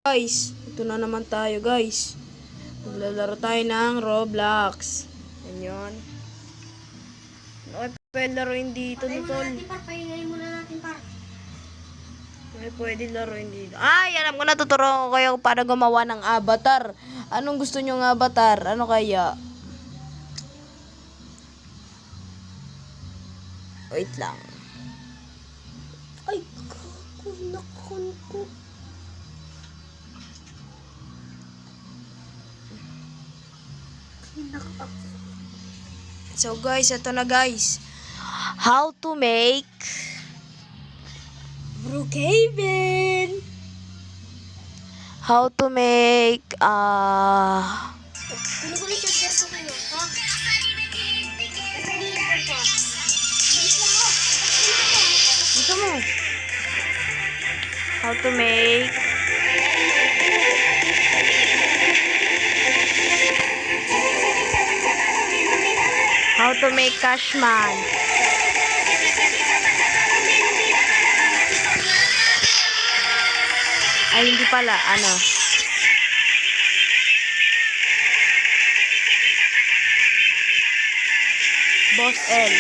Guys, ito na naman tayo guys. Maglalaro tayo ng Roblox. Yan yun. Okay, pwede laruin dito ni Tol. Pahingayin muna natin, par. Okay, pwede laruin dito. Ay, alam ko na, tuturuan ko kayo para gumawa ng avatar. Anong gusto nyo ng avatar? Ano kaya? Wait lang. Ay, kakunakan ko. So guys, ito na guys. How to make Brookhaven. How to make Gulo-gulo siya, guys, ko kayo, ha? Dito mo. How to make Cashman. Ay, hindi pala. Ano? Boss L.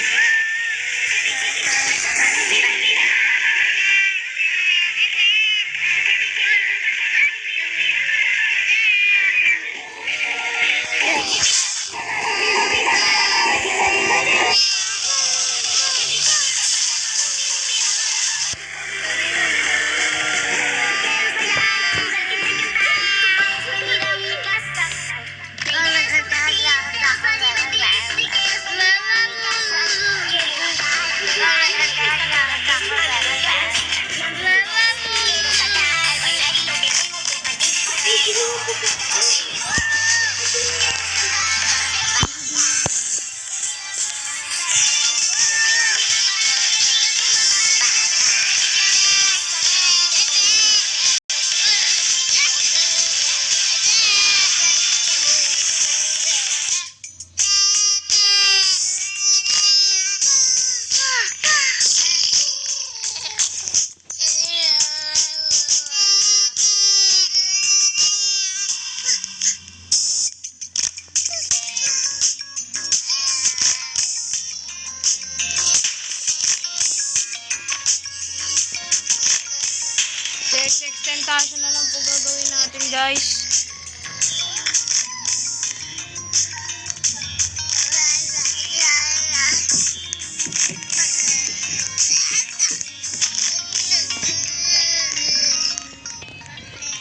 Extension na lang po gagawin natin guys.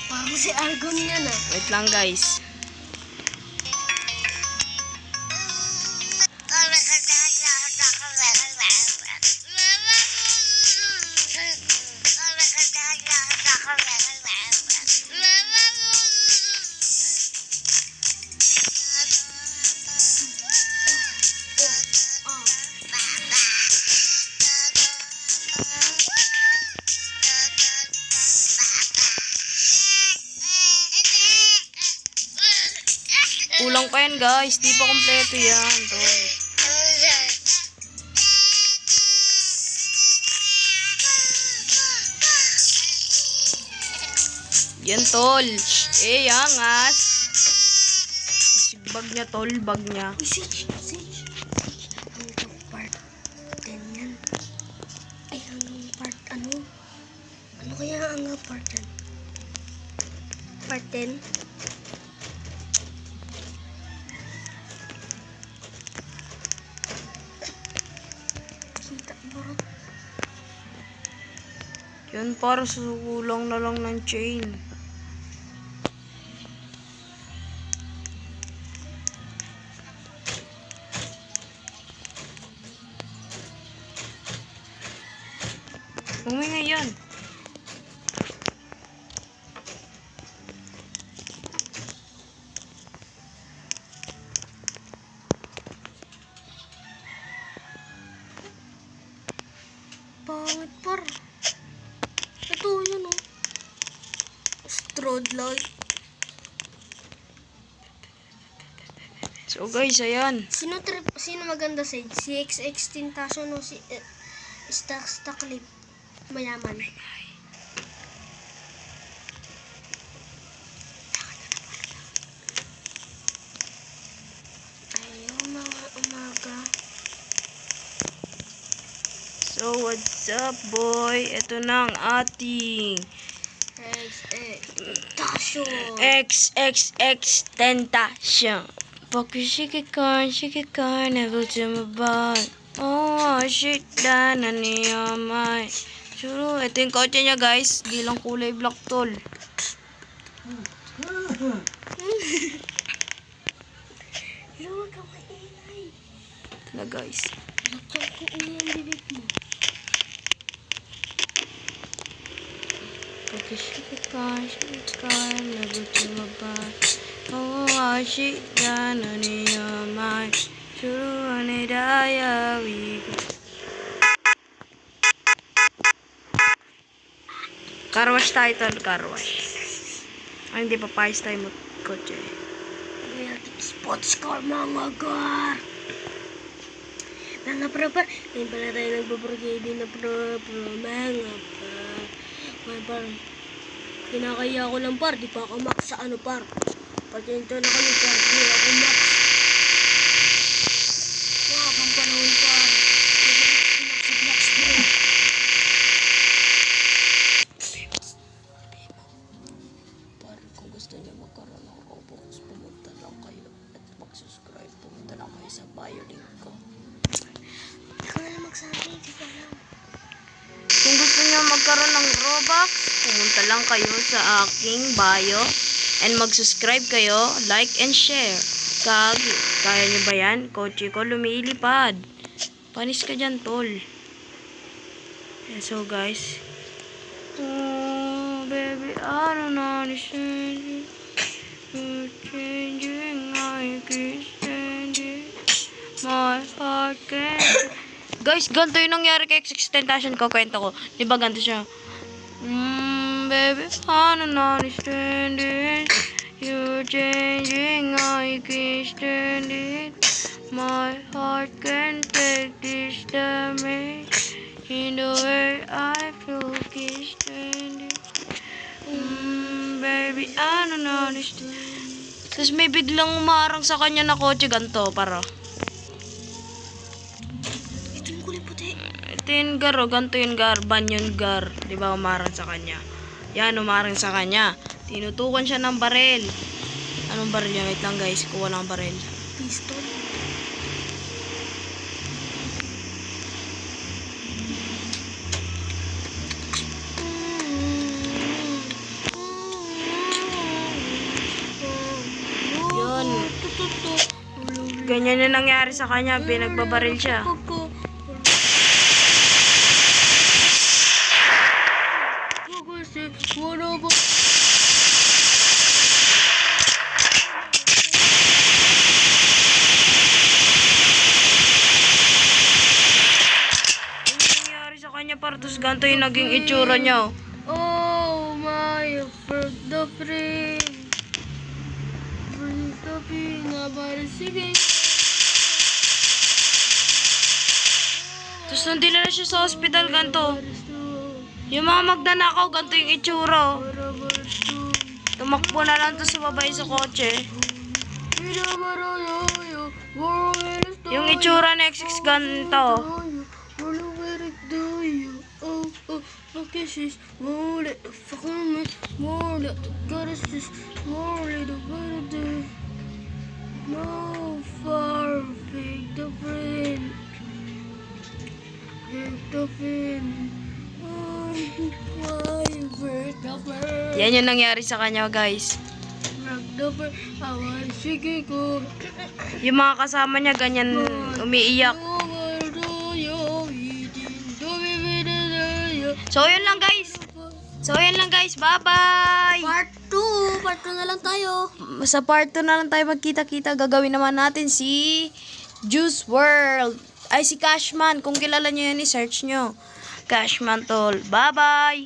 Parang si Argon yan, ah. Wait lang guys. Kulang pa yan guys, di pa kompleto yan. Tol. Yan tol. Angas. Bag niya tol, bag niya. Sage. Anong part 10 yan? Ay, anong part, ano? Ano kaya ang part 10? Part 10? Kita ba? Yan para sa kulang na lang ng chain. Umingay yan. Pangit par. Ito yun, oh. Strobe light. So guys, ayan. Sino maganda sa si XX Tentacion o si Stack Clip? Mayaman. So, what's up, boy? Ito na ang ating Tasyo. XXX Tentation. Pag-shiki-kan, never to my body. Oh, shit, na niya, my. Sure, ito yung kotse niya, guys. Gilang kulay black, tol. Huwag ka maingay. Ito na, guys. Lakot ko ulo ang bibig mo. Pag-shiki-kan, never to my body. Oh, shit, na niya, my. Sure, ni daya, we go. Car wash tayo, tol. Car wash. Ay, hindi pa payos tayo kotse. Gayatip sports car mga gar. Mga pro. Ngayon pala tayo nagbabrigade na pro. Mga par. Kinakaya ko lang par. Di pa ako max sa ano par. Patento na kami par. Di ako max. Mga pang panahon par. Max sa max bro. Par, kung gusto niyo magkaroon ng Roblox, pumunta lang kayo at mag-subscribe. Pumunta lang kayo sa bio link ko. Ikaw na lang magsabi. Di ko alam. Kung gusto niyo magkaroon ng Roblox, pumunta lang kayo sa aking bio and mag-subscribe kayo, like and share. Kaya niyo ba yan? Kotse ko lumilipad. Panis ka dyan, tol. Yeah, so guys. Oh, baby, I don't understand you. You're changing, I can't stand it. My heart can't. Guys, ganito yung nangyari kay Extentation ko. Kwento ko. Di ba ganito siya? Baby, I don't understand it. You're changing, I can't stand it. My heart can't take this damage. In the way I feel, can't stand it. Baby, I don't understand. Tapos may biglang umarang sa kanya na kotse ganito, para. Ito yung kulay puti. Ito yung gar, o ganito yung gar, banyon gar. Di ba umarang sa kanya? Yan, umarang sa kanya. Tinutukan siya ng barel. Anong barel yan? Wait lang guys, kuha lang ang barel. Pistol. Yun. Ganyan na nangyari sa kanya, pinagbabaril siya. Nangyari sa kanya para tos ganito yung naging itsura niya. Oh my, the frame. Sige. Tapos nung dinala siya sa hospital ganito. Yung mga magnanakaw ganito yung itsura. Tumakbo na lang to sumabay sa kotse. Yung itsura na XX ganito. No far, pick the friend. Pick the friend. Why break the friend? Yan yung nangyari sa kanya guys. Break the friend. Awal sige ko. Yung mga kasama niya ganyan umiiyak. So yun lang guys. Bye-bye! Part 2. Part 2 na lang tayo. Sa part 2 na lang tayo magkita-kita. Gagawin naman natin si Juice WRLD. Ay, si Cashman. Kung kilala nyo yan, i-search nyo. Cashman, tol. Bye-bye!